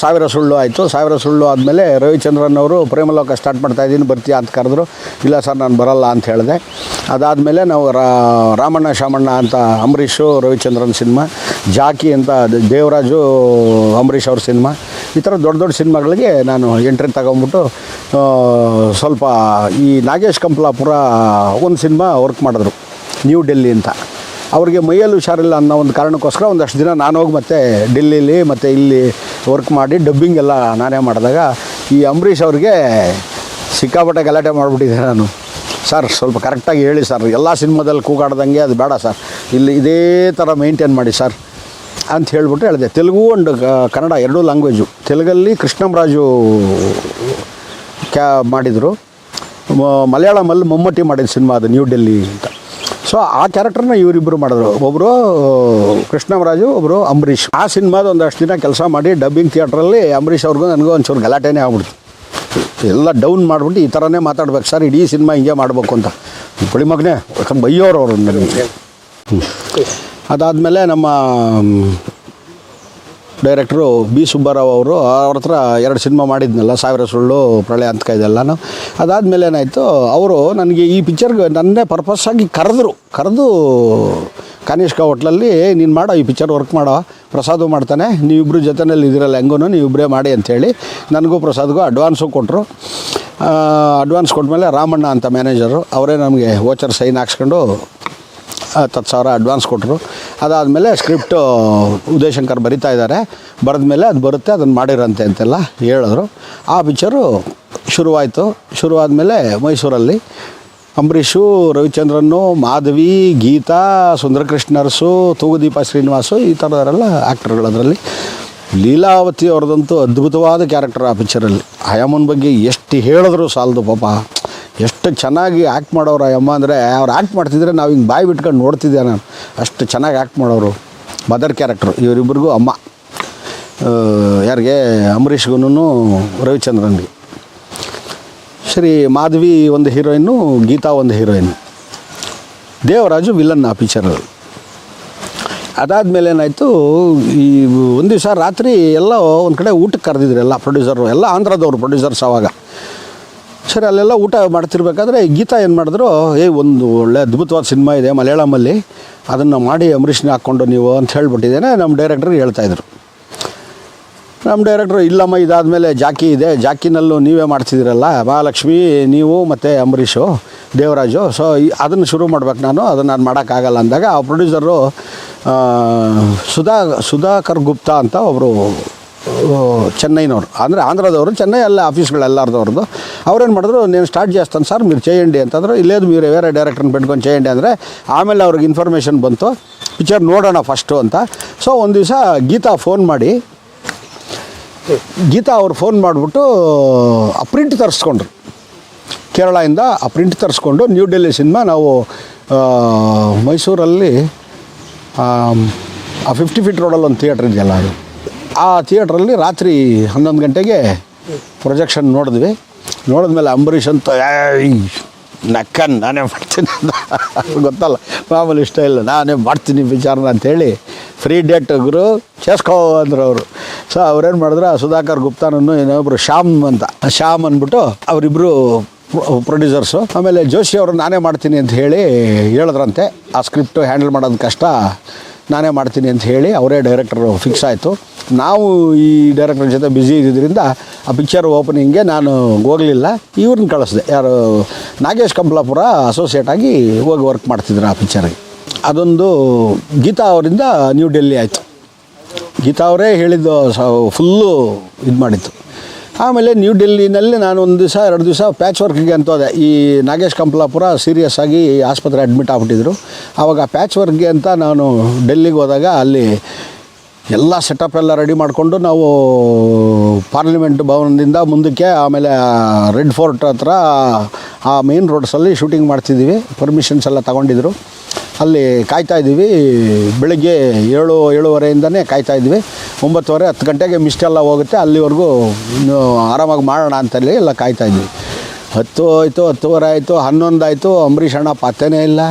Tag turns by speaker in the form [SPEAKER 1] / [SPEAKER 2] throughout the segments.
[SPEAKER 1] ಸಾವಿರ ಸುಳ್ಳು ಆಯಿತು. ಸಾವಿರ ಸುಳ್ಳು ಆದಮೇಲೆ ರವಿಚಂದ್ರನ್ ಅವರು ಪ್ರೇಮಲೋಕ ಸ್ಟಾರ್ಟ್ ಮಾಡ್ತಾಯಿದ್ದೀನಿ ಬರ್ತೀಯಾ ಅಂತ ಕರೆದ್ರು. ಇಲ್ಲ ಸರ್ ನಾನು ಬರಲ್ಲ ಅಂತ ಹೇಳಿದೆ. ಅದಾದಮೇಲೆ ನಾವು ರಾಮಣ್ಣ ಶಾಮಣ್ಣ ಅಂತ ಅಂಬರೀಷು ರವಿಚಂದ್ರನ್ ಸಿನಿಮಾ, ಜಾಕಿ ಅಂತ ದೇವರಾಜು ಅಂಬರೀಷ್ ಅವ್ರ ಸಿನಿಮಾ, ಈ ಥರ ದೊಡ್ಡ ದೊಡ್ಡ ಸಿನಿಮಾಗಳಿಗೆ ನಾನು ಎಂಟ್ರಿ ತಗೊಂಬಿಟ್ಟು ಸ್ವಲ್ಪ ಈ ನಾಗೇಶ್ ಕಂಪ್ಲಾಪುರ ಒಂದು ಸಿನಿಮಾ ವರ್ಕ್ ಮಾಡಿದ್ರು, ನ್ಯೂ ಡೆಲ್ಲಿ ಅಂತ. ಅವ್ರಿಗೆ ಮೈಯಲ್ಲಿ ಹುಷಾರಿಲ್ಲ ಅನ್ನೋ ಒಂದು ಕಾರಣಕ್ಕೋಸ್ಕರ ಒಂದಷ್ಟು ದಿನ ನಾನು ಹೋಗಿ ಮತ್ತೆ ಡೆಲ್ಲೀಲಿ ಮತ್ತು ಇಲ್ಲಿ ವರ್ಕ್ ಮಾಡಿ ಡಬ್ಬಿಂಗ್ ಎಲ್ಲ ನಾನೇ ಮಾಡಿದಾಗ ಈ ಅಂಬರೀಷ್ ಅವ್ರಿಗೆ ಸಿಕ್ಕಾಪಟ್ಟೆ ಗಲಾಟೆ ಮಾಡಿಬಿಟ್ಟಿದ್ದೆ ನಾನು. ಸರ್ ಸ್ವಲ್ಪ ಕರೆಕ್ಟಾಗಿ ಹೇಳಿ ಸರ್, ಎಲ್ಲ ಸಿನಿಮಾದಲ್ಲಿ ಕೂಗಾಡ್ದಂಗೆ ಅದು ಬೇಡ ಸರ್, ಇಲ್ಲಿ ಇದೇ ಥರ ಮೇಂಟೈನ್ ಮಾಡಿ ಸರ್ ಅಂತ ಹೇಳ್ಬಿಟ್ಟು ಹೇಳಿದೆ. ತೆಲುಗು ಆ್ಯಂಡ್ ಕನ್ನಡ ಎರಡೂ ಲ್ಯಾಂಗ್ವೇಜು. ತೆಲುಗಲ್ಲಿ ಕೃಷ್ಣಂರಾಜು ಮಾಡಿದರು, ಮಲಯಾಳಮಲ್ಲಿ ಮಮ್ಮೂಟಿ ಮಾಡಿದ ಸಿನಿಮಾ ಅದು ನ್ಯೂ ಡೆಲ್ಲಿ ಅಂತ. ಸೊ ಆ ಕ್ಯಾರೆಕ್ಟರ್ನ ಇವರಿಬ್ಬರು ಮಾಡಿದ್ರು, ಒಬ್ಬರು ಕೃಷ್ಣರಾಜು, ಒಬ್ಬರು ಅಂಬರೀಷ್. ಆ ಸಿನಿಮಾದ ಒಂದಷ್ಟು ದಿನ ಕೆಲಸ ಮಾಡಿ ಡಬ್ಬಿಂಗ್ ಥಿಯೇಟ್ರಲ್ಲಿ ಅಂಬರೀಷ್ ಅವ್ರಿಗೂ ನನಗೂ ಒಂಚೂರು ಗಲಾಟೆನೇ ಆಗ್ಬಿಡ್ತು. ಎಲ್ಲ ಡೌನ್ ಮಾಡಿಬಿಟ್ಟು ಈ ಥರನೇ ಮಾತಾಡ್ಬೇಕು ಸರ್, ಇಡೀ ಸಿನಿಮಾ ಹಿಂಗೆ ಮಾಡಬೇಕು ಅಂತ ಪುಳಿ ಮಗನೇ ಬೈಯೋರು ಅವರು ನನಗೆ. ಅದಾದಮೇಲೆ ನಮ್ಮ ಡೈರೆಕ್ಟ್ರು ಬಿ ಸುಬ್ಬಾರಾವ್ ಅವರು ಅವ್ರ ಹತ್ರ 2 ಸಿನಿಮಾ ಮಾಡಿದ್ನಲ್ಲ, ಸಾವಿರ ಸುಳ್ಳು, ಪ್ರಳಯ ಅಂತ ಇದೆಲ್ಲನೂ. ಅದಾದಮೇಲೆ ಏನಾಯಿತು, ಅವರು ನನಗೆ ಈ ಪಿಕ್ಚರ್ಗೆ ನನ್ನೇ ಪರ್ಪಸ್ಸಾಗಿ ಕರೆದು ಕಾನಿಷ್ಕ ಹೋಟ್ಲಲ್ಲಿ ನೀನು ಮಾಡೋ ಈ ಪಿಕ್ಚರ್ ವರ್ಕ್ ಮಾಡೋ, ಪ್ರಸಾದು ಮಾಡ್ತಾನೆ, ನೀವಿಬ್ಬರು ಜೊತೆಯಲ್ಲಿ ಇದಿರಲ್ಲ ಹೆಂಗೂ ನೀವಿಬ್ಬರೇ ಮಾಡಿ ಅಂಥೇಳಿ ನನಗೂ ಪ್ರಸಾದ್ಗೂ ಅಡ್ವಾನ್ಸು ಕೊಟ್ಟರು. ಅಡ್ವಾನ್ಸ್ ಕೊಟ್ಟಮೇಲೆ ರಾಮಣ್ಣ ಅಂತ ಮ್ಯಾನೇಜರು ಅವರೇ ನಮಗೆ ವೋಚರ್ ಸೈನ್ ಹಾಕ್ಸ್ಕೊಂಡು 10,000 ಅಡ್ವಾನ್ಸ್ ಕೊಟ್ಟರು. ಅದಾದಮೇಲೆ ಸ್ಕ್ರಿಪ್ಟು ಉದಯಶಂಕರ್ ಬರಿತಾ ಇದ್ದಾರೆ, ಬರೆದ ಮೇಲೆ ಅದು ಬರುತ್ತೆ, ಅದನ್ನು ಮಾಡಿರಂತೆ ಅಂತೆಲ್ಲ ಹೇಳಿದ್ರು. ಆ ಪಿಕ್ಚರು ಶುರುವಾದಮೇಲೆ ಮೈಸೂರಲ್ಲಿ ಅಂಬರೀಷು, ರವಿಚಂದ್ರನ್ನು, ಮಾಧವಿ, ಗೀತಾ, ಸುಂದರಕೃಷ್ಣರ್ಸು, ತೂಗುದೀಪ ಶ್ರೀನಿವಾಸು, ಈ ಥರದವರೆಲ್ಲ ಆ್ಯಕ್ಟರ್ಗಳು. ಅದರಲ್ಲಿ ಲೀಲಾವತಿ ಅವ್ರದ್ದಂತೂ ಅದ್ಭುತವಾದ ಕ್ಯಾರೆಕ್ಟರ್ ಆ ಪಿಕ್ಚರಲ್ಲಿ. ಆಯಮ್ಮನ ಬಗ್ಗೆ ಎಷ್ಟು ಹೇಳಿದ್ರು ಸಾಲದು ಪಾಪ, ಎಷ್ಟು ಚೆನ್ನಾಗಿ ಆ್ಯಕ್ಟ್ ಮಾಡೋರು ಅಮ್ಮ ಅಂದರೆ, ಅವ್ರು ಆ್ಯಕ್ಟ್ ಮಾಡ್ತಿದ್ರೆ ನಾವು ಹಿಂಗೆ ಬಾಯಿ ಬಿಟ್ಕೊಂಡು ನೋಡ್ತಿದ್ದೆ ನಾನು, ಅಷ್ಟು ಚೆನ್ನಾಗಿ ಆ್ಯಕ್ಟ್ ಮಾಡೋರು. ಮದರ್ ಕ್ಯಾರೆಕ್ಟ್ರು ಇವರಿಬ್ಬರಿಗೂ ಅಮ್ಮ, ಯಾರಿಗೆ ಅಂಬರೀಷ್ಗೂ ರವಿಚಂದ್ರನ್ಗೆ. ಸರಿ, ಮಾಧವಿ ಒಂದು ಹೀರೋಯಿನ್ನು, ಗೀತಾ ಒಂದು ಹೀರೋಯಿನ್ನು, ದೇವರಾಜು ವಿಲನ್ ಆ ಪಿಕ್ಚರಲ್ಲಿ. ಅದಾದಮೇಲೆ ಏನಾಯಿತು, ಈ ಒಂದು ದಿವಸ ರಾತ್ರಿ ಎಲ್ಲ ಒಂದು ಕಡೆ ಊಟಕ್ಕೆ ಕರೆದಿದ್ರು ಎಲ್ಲ ಪ್ರೊಡ್ಯೂಸರು, ಎಲ್ಲ ಆಂಧ್ರದವರು ಪ್ರೊಡ್ಯೂಸರ್ಸ್ ಆವಾಗ. ಸರಿ, ಅಲ್ಲೆಲ್ಲ ಊಟ ಮಾಡ್ತಿರ್ಬೇಕಾದ್ರೆ ಗೀತಾ ಏನು ಮಾಡಿದ್ರು, ಒಂದು ಒಳ್ಳೆ ಅದ್ಭುತವಾದ ಸಿನಿಮಾ ಇದೆ ಮಲಯಾಳಮಲ್ಲಿ, ಅದನ್ನು ಮಾಡಿ ಅಂಬರೀಷ್ನ ಹಾಕ್ಕೊಂಡು ನೀವು ಅಂತ ಹೇಳ್ಬಿಟ್ಟಿದ್ದೇನೆ ನಮ್ಮ ಡೈರೆಕ್ಟ್ರಿಗೆ ಹೇಳ್ತಾಯಿದ್ರು. ನಮ್ಮ ಡೈರೆಕ್ಟ್ರು ಇಲ್ಲಮ್ಮ ಇದಾದಮೇಲೆ ಜಾಕಿ ಇದೆ, ಜಾಕಿನಲ್ಲೂ ನೀವೇ ಮಾಡ್ತಿದ್ದೀರಲ್ಲ ಮಹಾಲಕ್ಷ್ಮಿ, ನೀವು ಮತ್ತು ಅಂಬರೀಷು, ದೇವರಾಜು, ಸೊ ಅದನ್ನು ಶುರು ಮಾಡ್ಬೇಕು ನಾನು, ಅದನ್ನು ನಾನು ಮಾಡೋಕ್ಕಾಗಲ್ಲ ಅಂದಾಗ ಆ ಪ್ರೊಡ್ಯೂಸರು ಸುಧಾಕರ್ ಗುಪ್ತಾ ಅಂತ ಒಬ್ಬರು చెన్నైనವರು, ಅಂದರೆ ఆంధ్రదವರು, చెన్నై ಎಲ್ಲ ఆఫీసుಗಳೆల్లారదವ್ರದ್ದು. ಅವ್ರೇನು ಮಾಡಿದ್ರು, నేను స్టార్ట్ చేస్తాను సార్ మీరు చేయండి ಅಂತಂದರು. లేదు మీరు వేరే డైరెక్టర్ని పెట్టుకొని చేయండి ಅಂದರೆ, ಆಮೇಲೆ ಅವ್ರಿಗೆ ಇನ್ಫಾರ್ಮೇಷನ್ ಬಂತು ಪಿಕ್ಚರ್ ನೋಡೋಣ ಫಸ್ಟು ಅಂತ. ಸೊ ಒಂದು ದಿವಸ ಗೀತಾ ಅವ್ರು ಫೋನ್ ಮಾಡಿಬಿಟ್ಟು ಆ ಪ್ರಿಂಟ್ ತರಿಸ್ಕೊಂಡ್ರು ಕೇರಳದಿಂದ. ಆ ಪ್ರಿಂಟ್ ತರಿಸ್ಕೊಂಡು ನ್ಯೂ ಡೆಲ್ಲಿ ಸಿನಿಮಾ ನಾವು ಮೈಸೂರಲ್ಲಿ ಆ 50 ಫೀಟ್ ರೋಡಲ್ಲಿ ಒಂದು ಥಿಯೇಟ್ರ್ ಇದೆಯಲ್ಲ, ಅದು ಆ ಥಿಯೇಟ್ರಲ್ಲಿ ರಾತ್ರಿ 11 ಗಂಟೆಗೆ ಪ್ರೊಜೆಕ್ಷನ್ ನೋಡಿದ್ಮೇಲೆ ಅಂಬರೀಷ್ ಅಂತ ನಾನೇ ಮಾಡ್ತೀನಿ ಗೊತ್ತಲ್ಲ, ಮಾಮೂಲಿ ಇಷ್ಟ ಇಲ್ಲ, ನಾನೇ ಮಾಡ್ತೀನಿ ವಿಚಾರನ ಅಂಥೇಳಿ ಫ್ರೀ ಡೇಟ್ ಗುರು చేసుకో ಅಂದರು ಅವರು. ಸೊ ಅವ್ರೇನು ಮಾಡಿದ್ರು, ಸುಧಾಕರ್ ಗುಪ್ತಾನನ್ನು ಇನ್ನೊಬ್ಬರು ಶ್ಯಾಮ್ ಅಂದ್ಬಿಟ್ಟು ಅವರಿಬ್ಬರು ಪ್ರೊಡ್ಯೂಸರ್ಸು. ಆಮೇಲೆ ಜೋಶಿ ಅವರು ನಾನೇ ಮಾಡ್ತೀನಿ ಅಂತ ಹೇಳಿದ್ರಂತೆ. ಆ ಸ್ಕ್ರಿಪ್ಟು ಹ್ಯಾಂಡಲ್ ಮಾಡೋದು ಕಷ್ಟ, ನಾನೇ ಮಾಡ್ತೀನಿ ಅಂತ ಹೇಳಿ ಅವರೇ ಡೈರೆಕ್ಟರು ಫಿಕ್ಸ್ ಆಯಿತು. ನಾವು ಈ ಡೈರೆಕ್ಟರ್ ಜೊತೆ ಬ್ಯುಸಿ ಇದ್ದಿದ್ದರಿಂದ ಆ ಪಿಕ್ಚರ್ ಓಪನಿಂಗ್ಗೆ ನಾನು ಹೋಗಲಿಲ್ಲ. ಇವ್ರನ್ನ ಕಳಿಸ್ದೆ, ಯಾರು ನಾಗೇಶ್ ಕಂಪ್ಲಾಪುರ ಅಸೋಸಿಯೇಟಾಗಿ ಹೋಗಿ ವರ್ಕ್ ಮಾಡ್ತಿದ್ರು ಆ ಪಿಕ್ಚರ್ಗೆ. ಅದೊಂದು ಗೀತಾ ಅವರಿಂದ ನ್ಯೂ ಡೆಲ್ಲಿ ಆಯಿತು. ಗೀತಾ ಅವರೇ ಹೇಳಿದ್ದು ಫುಲ್ಲು ಇದು ಮಾಡಿತ್ತು. ಆಮೇಲೆ ನ್ಯೂ ಡೆಲ್ಲಿನಲ್ಲಿ ನಾನು 1 ದಿವಸ 2 ದಿವಸ ಪ್ಯಾಚ್ ವರ್ಕ್ಗೆ ಅಂತ ಹೋದೆ. ಈ ನಾಗೇಶ್ ಕಂಪ್ಲಾಪುರ ಸೀರಿಯಸ್ ಆಗಿ ಆಸ್ಪತ್ರೆ ಅಡ್ಮಿಟ್ ಆಗ್ಬಿಟ್ಟಿದ್ರು. ಆವಾಗ ಪ್ಯಾಚ್ ವರ್ಕ್ಗೆ ಅಂತ ನಾನು ಡೆಲ್ಲಿಗೆ ಹೋದಾಗ ಅಲ್ಲಿ ಎಲ್ಲ ಸೆಟಪ್ ಎಲ್ಲ ರೆಡಿ ಮಾಡಿಕೊಂಡು ನಾವು ಪಾರ್ಲಿಮೆಂಟ್ ಭವನದಿಂದ ಮುಂದಕ್ಕೆ, ಆಮೇಲೆ ರೆಡ್ ಫೋರ್ಟ್ ಹತ್ರ ಆ ಮೇನ್ ರೋಡ್ಸಲ್ಲಿ ಶೂಟಿಂಗ್ ಮಾಡ್ತಿದ್ದೀವಿ. ಪರ್ಮಿಷನ್ಸ್ ಎಲ್ಲ ತಗೊಂಡಿದ್ರು. ಅಲ್ಲಿ ಕಾಯ್ತಾಯಿದ್ದೀವಿ. ಬೆಳಗ್ಗೆ 7:30ಇಂದನೇ ಕಾಯ್ತಾಯಿದ್ವಿ. 9:30 10 ಗಂಟೆಗೆ ಮಿಸ್ಟೆಲ್ಲ ಹೋಗುತ್ತೆ, ಅಲ್ಲಿವರೆಗೂ ಆರಾಮಾಗಿ ಮಾಡೋಣ ಅಂತಲ್ಲಿ ಎಲ್ಲ ಕಾಯ್ತಾಯಿದ್ವಿ. 10 ಆಯಿತು, 10:30 ಆಯಿತು, 11 ಆಯಿತು. ಅಂಬರೀಷ್ ಅಣ್ಣ ಪತ್ತೇನೇ ಇಲ್ಲ.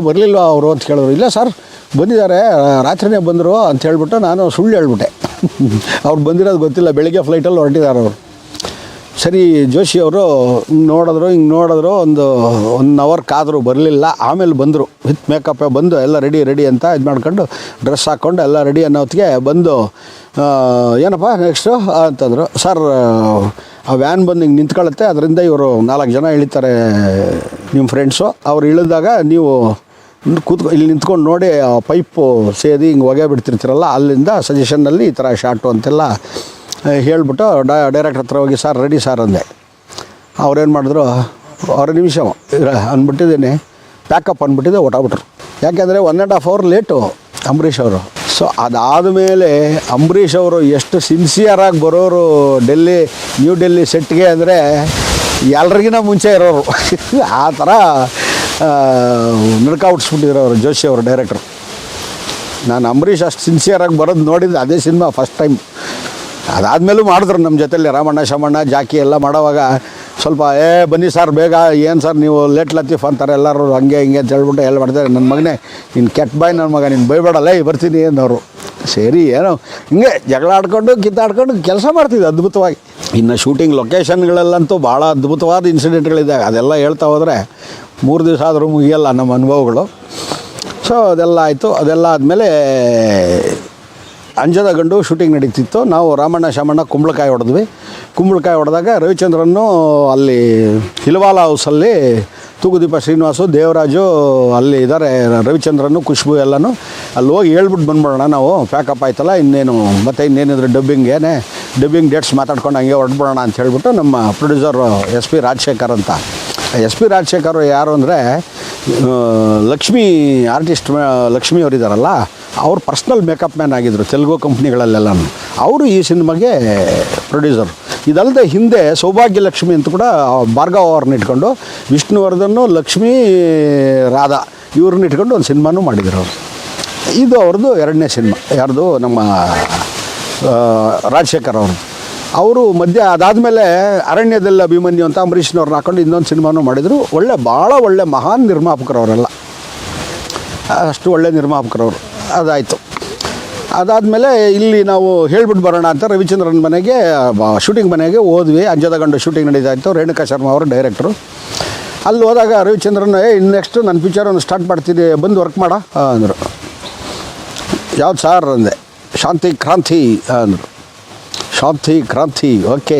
[SPEAKER 1] ಬರಲಿಲ್ವ ಅವರು ಅಂತ ಕೇಳಿದ್ರು. ಇಲ್ಲ ಸರ್ ಬಂದಿದ್ದಾರೆ, ರಾತ್ರಿನೇ ಬಂದರು ಅಂತ ಹೇಳ್ಬಿಟ್ಟು ನಾನು ಸುಳ್ಳು ಹೇಳ್ಬಿಟ್ಟೆ. ಅವ್ರು ಬಂದಿರೋದು ಗೊತ್ತಿಲ್ಲ, ಬೆಳಿಗ್ಗೆ ಫ್ಲೈಟಲ್ಲಿ ಹೊರಟಿದ್ದಾರೆ ಅವರು. ಸರಿ ಜೋಶಿ ಅವರು ಹಿಂಗೆ ನೋಡಿದ್ರು, ಒಂದು 1 ಅವರ್ ಕಾದರು, ಬರಲಿಲ್ಲ. ಆಮೇಲೆ ಬಂದರು ವಿತ್ ಮೇಕಪ್ಪೇ ಬಂದು ಎಲ್ಲ ರೆಡಿ ಅಂತ ಇದು ಮಾಡ್ಕೊಂಡು ಡ್ರೆಸ್ ಹಾಕ್ಕೊಂಡು ಎಲ್ಲ ರೆಡಿ ಅನ್ನೋ ಹೊತ್ತಿಗೆ ಬಂದು, ಏನಪ್ಪ ನೆಕ್ಸ್ಟು ಅಂತಂದರು. ಸರ್ ಆ ವ್ಯಾನ್ ಬಂದು ಹಿಂಗೆ ನಿಂತ್ಕೊಳ್ಳುತ್ತೆ, ಅದರಿಂದ ಇವರು 4 ಜನ ಇಳಿತಾರೆ ನಿಮ್ಮ ಫ್ರೆಂಡ್ಸು. ಅವ್ರು ಇಳಿದಾಗ ನೀವು ಇಲ್ಲಿ ನಿಂತ್ಕೊಂಡು ನೋಡಿ ಆ ಪೈಪು ಸೇದಿ ಹಿಂಗೆ ಹೊಗೆ ಬಿಡ್ತಿರ್ತೀರಲ್ಲ, ಅಲ್ಲಿಂದ ಸಜೆಷನ್ನಲ್ಲಿ ಈ ಥರ ಶಾರ್ಟು ಅಂತೆಲ್ಲ ಹೇಳ್ಬಿಟ್ಟು ಡೈರೆಕ್ಟ್ರ್ ಹತ್ರ ಹೋಗಿ ಸರ್ ರೆಡಿ ಸರ್ ಅಂದೆ. ಅವ್ರೇನು ಮಾಡಿದ್ರು, 6 ನಿಮಿಷ ಅಂದ್ಬಿಟ್ಟಿದ್ದೀನಿ, ಪ್ಯಾಕಪ್ ಅಂದ್ಬಿಟ್ಟಿದ್ದೆ, ಹೊಟ್ಟಾಗ್ಬಿಟ್ರು. ಯಾಕೆಂದರೆ 1.5 ಅವರ್ ಲೇಟು ಅಂಬರೀಷ್ ಅವರು. ಸೊ ಅದಾದಮೇಲೆ ಅಂಬರೀಷ್ ಅವರು ಎಷ್ಟು ಸಿನ್ಸಿಯರಾಗಿ ಬರೋರು ನ್ಯೂ ಡೆಲ್ಲಿ ಸೆಟ್ಗೆ ಅಂದರೆ ಎಲ್ರಿಗಿನ ಮುಂಚೆ ಇರೋರು. ಆ ಥರ ನಡ್ಕಾಬಿಡ್ಸ್ಬಿಟ್ಟಿದ್ರು ಅವರು ಜೋಶಿ ಅವರು ಡೈರೆಕ್ಟ್ರು. ನಾನು ಅಂಬರೀಷ್ ಅಷ್ಟು ಸಿನ್ಸಿಯರಾಗಿ ಬರೋದು ನೋಡಿದ್ದು ಅದೇ ಸಿನಿಮಾ ಫಸ್ಟ್ ಟೈಮ್. ಅದಾದಮೇಲೂ ಮಾಡಿದ್ರು ನಮ್ಮ ಜೊತೆಯಲ್ಲಿ ರಾಮಣ್ಣ ಶಮಣ್ಣ ಜಾಕಿ ಎಲ್ಲ ಮಾಡೋವಾಗ ಸ್ವಲ್ಪ ಬನ್ನಿ ಸರ್ ಬೇಗ, ಏನು ಸರ್ ನೀವು ಲೇಟ್ ಲತ್ತೀಫ್ ಅಂತಾರೆ ಎಲ್ಲರೂ, ಹಂಗೆ ಹಿಂಗೆ ಅಂತ ಹೇಳ್ಬಿಟ್ಟು ಎಲ್ಲ ಮಾಡ್ತಾರೆ. ನನ್ನ ಮಗನೇ ನೀನು ಕೆಟ್ಟ ಬಾಯ್ ನನ್ನ ಮಗ, ನೀನು ಬೈಬೇಡಲ್ಲ ಬರ್ತೀನಿ ಅನ್ನೋರು. ಸರಿ ಏನೋ ಹಿಂಗೆ ಜಗಳ ಆಡ್ಕೊಂಡು ಕಿತ್ತಾಡ್ಕೊಂಡು ಕೆಲಸ ಮಾಡ್ತಿದ್ದೆ ಅದ್ಭುತವಾಗಿ. ಇನ್ನು ಶೂಟಿಂಗ್ ಲೊಕೇಶನ್ಗಳಲ್ಲಂತೂ ಭಾಳ ಅದ್ಭುತವಾದ ಇನ್ಸಿಡೆಂಟ್ಗಳಿದ್ದಾವೆ. ಅದೆಲ್ಲ ಹೇಳ್ತಾ ಹೋದರೆ 3 ದಿವಸ ಆದರೂ ಮುಗಿಯಲ್ಲ ನಮ್ಮ ಅನುಭವಗಳು. ಸೊ ಅದೆಲ್ಲ ಆಯಿತು. ಅದೆಲ್ಲ ಆದಮೇಲೆ ಅಂಜದ ಗಂಡು ಶೂಟಿಂಗ್ ನಡೀತಿತ್ತು. ನಾವು ರಾಮಣ್ಣ ಶಾಮಣ್ಣ ಕುಂಬಳಕಾಯಿ ಹೊಡೆದಾಗ ರವಿಚಂದ್ರನ್ನು ಅಲ್ಲಿ ಹಿಲ್ವಾಲ ಹೌಸಲ್ಲಿ ತೂಗುದೀಪ ಶ್ರೀನಿವಾಸು ದೇವರಾಜು ಅಲ್ಲಿ ಇದ್ದಾರೆ, ರವಿಚಂದ್ರನು ಖುಷ್ಬು ಎಲ್ಲನೂ ಅಲ್ಲಿ ಹೋಗಿ ಹೇಳ್ಬಿಟ್ಟು ಬಂದ್ಬಿಡೋಣ ನಾವು, ಪ್ಯಾಕಪ್ ಆಯ್ತಲ್ಲ ಇನ್ನೇನಿದ್ರೆ ಡಬ್ಬಿಂಗ್ ಡೇಟ್ಸ್ ಮಾತಾಡ್ಕೊಂಡು ಹಂಗೆ ಹೊರಟ್ಬಿಡೋಣ ಅಂತ ಹೇಳ್ಬಿಟ್ಟು ನಮ್ಮ ಪ್ರೊಡ್ಯೂಸರು SP ರಾಜಶೇಖರ್ ಅಂತ. SP ರಾಜಶೇಖರ್ ಯಾರು ಅಂದರೆ ಲಕ್ಷ್ಮಿ ಆರ್ಟಿಸ್ಟ್ ಲಕ್ಷ್ಮಿ ಅವರಿದ್ದಾರಲ್ಲ, ಅವ್ರು ಪರ್ಸ್ನಲ್ ಮೇಕಪ್ ಮ್ಯಾನ್ ಆಗಿದ್ದರು ತೆಲುಗು ಕಂಪ್ನಿಗಳಲ್ಲೆಲ್ಲ. ಅವರು ಈ ಸಿನಿಮಾಗೆ ಪ್ರೊಡ್ಯೂಸರ್. ಇದಲ್ಲದೆ ಹಿಂದೆ ಸೌಭಾಗ್ಯ ಲಕ್ಷ್ಮಿ ಅಂತ ಕೂಡ ಭಾರ್ಗವ ಅವ್ರನ್ನ ಇಟ್ಕೊಂಡು ವಿಷ್ಣುವರ್ಧನ್, ಲಕ್ಷ್ಮಿ, ರಾಧಾ ಇವ್ರನ್ನ ಇಟ್ಕೊಂಡು ಒಂದು ಸಿನಿಮಾನೂ ಮಾಡಿದರು ಅವರು. ಇದು ಅವ್ರದ್ದು 2ನೇ ಸಿನಿಮಾ. ಯಾರ್ದು? ನಮ್ಮ ರಾಜಶೇಖರ್ ಅವರು ಮಧ್ಯೆ ಅದಾದಮೇಲೆ ಅರಣ್ಯದಲ್ಲಿ ಅಭಿಮನ್ಯು ಅಂತ ಅಂಬರೀಷ್ನವ್ರನ್ನ ಹಾಕೊಂಡು ಇನ್ನೊಂದು ಸಿನಿಮಾನೂ ಮಾಡಿದರು. ಭಾಳ ಒಳ್ಳೆ ಮಹಾನ್ ನಿರ್ಮಾಪಕರು ಅವರೆಲ್ಲ, ಅಷ್ಟು ಒಳ್ಳೆ ನಿರ್ಮಾಪಕರವರು. ಅದಾಯಿತು. ಅದಾದಮೇಲೆ ಇಲ್ಲಿ ನಾವು ಹೇಳ್ಬಿಟ್ಟು ಬರೋಣ ಅಂತ ರವಿಚಂದ್ರನ್ ಮನೆಗೆ ಶೂಟಿಂಗ್ ಮನೆಗೆ ಹೋದ್ವಿ. ಅಂಜದ ಗಂಡು ಶೂಟಿಂಗ್ ನಡೀತಾ ಇತ್ತು. ರೇಣುಕಾ ಶರ್ಮಾ ಅವರು ಡೈರೆಕ್ಟ್ರು. ಅಲ್ಲಿ ಹೋದಾಗ ರವಿಚಂದ್ರನ್ ಇನ್ನು ನೆಕ್ಸ್ಟ್ ನನ್ನ ಪಿಕ್ಚರನ್ನು ಸ್ಟಾರ್ಟ್ ಮಾಡ್ತೀನಿ, ಬಂದು ವರ್ಕ್ ಮಾಡ ಅಂದರು. ಯಾವ್ದು ಸಾರ್ ಅಂದೆ. ಶಾಂತಿ ಕ್ರಾಂತಿ ಅಂದರು. ಶಾಂತಿ ಕ್ರಾಂತಿ, ಓಕೆ,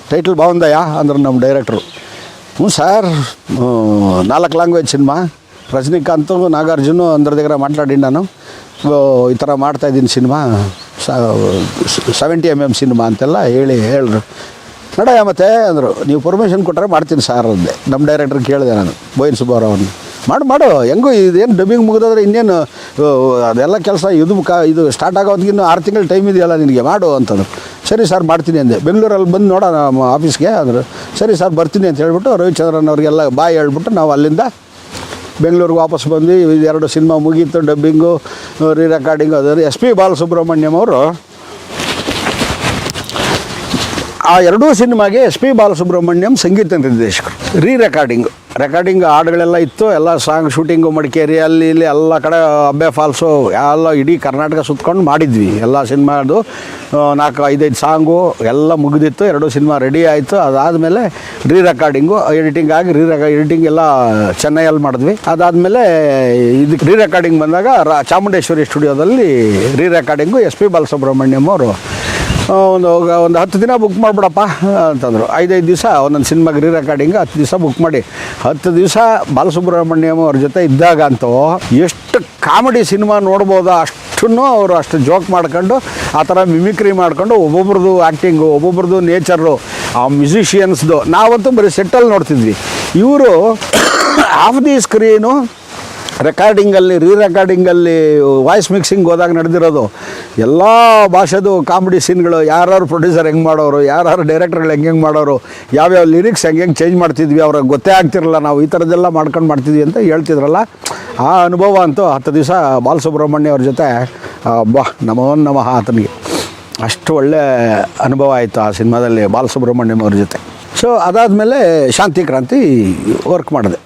[SPEAKER 1] ಟೈಟಲ್ ಬಾಗುಂದಯ್ಯ ಅಂದರು ನಮ್ಮ ಡೈರೆಕ್ಟ್ರು. ಹ್ಞೂ ಸರ್, 4 ಲ್ಯಾಂಗ್ವೇಜ್ ಸಿನಿಮಾ, ರಜನಿಕಾಂತು ನಾಗಾರ್ಜುನು ಅಂದ್ರ దగ్గర ಮಾತಾಡಿ ನಾನು ಈ ಥರ ಮಾಡ್ತಾಯಿದ್ದೀನಿ ಸಿನಿಮಾ, 70 mm ಸಿನಿಮಾ ಅಂತೆಲ್ಲ ಹೇಳ್ರು. ನಡಯ ಮತ್ತೆ ಅಂದರು. ನೀವು ಪರ್ಮಿಷನ್ ಕೊಟ್ಟರೆ ಮಾಡ್ತೀನಿ ಸಾರ್ ಅಂದೆ. ನಮ್ಮ ಡೈರೆಕ್ಟ್ರಿಗೆ ಕೇಳಿದೆ ನಾನು, ಬೋಯಿನ್ ಸುಬ್ಬಾರಾವ್ರನ್ನ, ಮಾಡು ಹೆಂಗೂ ಇದೇನು ಡಬ್ಬಿಂಗ್ ಮುಗಿದಾದ್ರೆ ಇನ್ನೇನು ಅದೆಲ್ಲ ಕೆಲಸ ಇದು ಸ್ಟಾರ್ಟ್ ಆಗೋದಕ್ಕಿನ್ನೂ 6 ತಿಂಗಳು ಟೈಮ್ ಇದೆಯಲ್ಲ ನಿನಗೆ, ಮಾಡು ಅಂತಂದರು. ಸರಿ ಸರ್ ಮಾಡ್ತೀನಿ ಅಂದೆ. ಬೆಂಗಳೂರಲ್ಲಿ ಬಂದು ನೋಡೋಣ ನಮ್ಮ ಆಫೀಸ್ಗೆ ಅಂದರು. ಸರಿ ಸರ್ ಬರ್ತೀನಿ ಅಂತ ಹೇಳ್ಬಿಟ್ಟು ರವಿಚಂದ್ರನ್ ಅವ್ರಿಗೆಲ್ಲ ಬಾಯ್ ಹೇಳ್ಬಿಟ್ಟು ನಾವು ಅಲ್ಲಿಂದ ಬೆಂಗಳೂರಿಗೆ ವಾಪಸ್ ಬಂದ್ವಿ. 2 ಸಿನಿಮಾ ಮುಗೀತು, ಡಬ್ಬಿಂಗು, ರೀ ರೆಕಾರ್ಡಿಂಗು. ಅದಾದ್ರೆ SP ಬಾಲಸುಬ್ರಹ್ಮಣ್ಯಂ ಅವರು ಆ 2 ಸಿನಿಮಾಗೆ SP ಬಾಲಸುಬ್ರಹ್ಮಣ್ಯಂ ಸಂಗೀತ ನಿರ್ದೇಶಕರು. ರೆಕಾರ್ಡಿಂಗ್ ಹಾಡುಗಳೆಲ್ಲ ಇತ್ತು. ಎಲ್ಲ ಸಾಂಗ್ ಶೂಟಿಂಗು ಮಡಿಕೇರಿ ಅಲ್ಲಿ ಇಲ್ಲಿ ಎಲ್ಲ ಕಡೆ, ಅಬ್ಬೆ ಫಾಲ್ಸು ಎಲ್ಲ ಇಡೀ ಕರ್ನಾಟಕ ಸುತ್ಕೊಂಡು ಮಾಡಿದ್ವಿ. ಎಲ್ಲ ಸಿನಿಮಾದು 4-5 ಸಾಂಗು ಎಲ್ಲ ಮುಗಿದಿತ್ತು. 2 ಸಿನಿಮಾ ರೆಡಿ ಆಯಿತು. ಅದಾದಮೇಲೆ ರೆಕಾರ್ಡಿಂಗು ಎಡಿಟಿಂಗ್ ಆಗಿ ಎಡಿಟಿಂಗ್ ಎಲ್ಲ ಚೆನ್ನೈಯಲ್ಲಿ ಮಾಡಿದ್ವಿ. ಅದಾದಮೇಲೆ ಇದಕ್ಕೆ ರೆಕಾರ್ಡಿಂಗ್ ಬಂದಾಗ ಚಾಮುಂಡೇಶ್ವರಿ ಸ್ಟುಡಿಯೋದಲ್ಲಿ ರೆಕಾರ್ಡಿಂಗು SP ಬಾಲಸುಬ್ರಹ್ಮಣ್ಯಂ ಅವರು ಒಂದು 10 ದಿನ ಬುಕ್ ಮಾಡಿಬಿಡಪ್ಪ ಅಂತಂದರು. 5 ದಿವಸ ಒಂದೊಂದು ಸಿನಿಮಾಗೆ ರೆಕಾರ್ಡಿಂಗ್ 10 ದಿವಸ ಬುಕ್ ಮಾಡಿ 10 ದಿವಸ ಬಾಲಸುಬ್ರಹ್ಮಣ್ಯಂ ಅವ್ರ ಜೊತೆ ಇದ್ದಾಗ ಅಂತೂ ಎಷ್ಟು ಕಾಮಿಡಿ ಸಿನಿಮಾ ನೋಡ್ಬೋದು. ಅಷ್ಟನ್ನು ಅವರು ಅಷ್ಟು ಜೋಕ್ ಮಾಡ್ಕೊಂಡು ಆ ಥರ ಮಿಮಿಕ್ರಿ ಮಾಡ್ಕೊಂಡು ಒಬ್ಬೊಬ್ರದ್ದು ಆ್ಯಕ್ಟಿಂಗು, ಒಬ್ಬೊಬ್ರದ್ದು ನೇಚರು, ಆ ಮ್ಯೂಸಿಷಿಯನ್ಸ್ದು. ನಾವಂತೂ ಬರೀ ಸೆಟ್ಟಲ್ಲಿ ನೋಡ್ತಿದ್ವಿ. ಇವರು ಆಫ್ ದಿ ಸ್ಕ್ರೀನು ರೆಕಾರ್ಡಿಂಗಲ್ಲಿ ರೆಕಾರ್ಡಿಂಗಲ್ಲಿ ವಾಯ್ಸ್ ಮಿಕ್ಸಿಂಗ್ ಹೋದಾಗ ನಡೆದಿರೋದು ಎಲ್ಲ ಭಾಷೆದು ಕಾಮಿಡಿ ಸೀನ್ಗಳು. ಯಾರು ಪ್ರೊಡ್ಯೂಸರ್ ಹೆಂಗೆ ಮಾಡೋರು, ಯಾರು ಡೈರೆಕ್ಟರ್ಗಳು ಹೆಂಗೆ ಮಾಡೋರು, ಯಾವ್ಯಾವ ಲಿರಿಕ್ಸ್ ಹೆಂಗೆ ಚೇಂಜ್ ಮಾಡ್ತಿದ್ವಿ, ಅವ್ರಿಗೆ ಗೊತ್ತೇ ಆಗ್ತಿರಲ್ಲ. ನಾವು ಈ ಥರದ್ದೆಲ್ಲ ಮಾಡ್ಕೊಂಡು ಮಾಡ್ತಿದ್ವಿ ಅಂತ ಹೇಳ್ತಿದ್ರಲ್ಲ. ಆ ಅನುಭವ ಅಂತೂ 10 ದಿವಸ ಬಾಲಸುಬ್ರಹ್ಮಣ್ಯ ಅವ್ರ ಜೊತೆ ನಮೋ ನಮಃ ಆತನಿಗೆ ಅಷ್ಟು ಒಳ್ಳೆ ಅನುಭವ ಆಯಿತು ಆ ಸಿನಿಮಾದಲ್ಲಿ ಬಾಲಸುಬ್ರಹ್ಮಣ್ಯಂ ಅವ್ರ ಜೊತೆ. ಸೊ ಅದಾದಮೇಲೆ ಶಾಂತಿ ಕ್ರಾಂತಿ ವರ್ಕ್ ಮಾಡಿದೆ.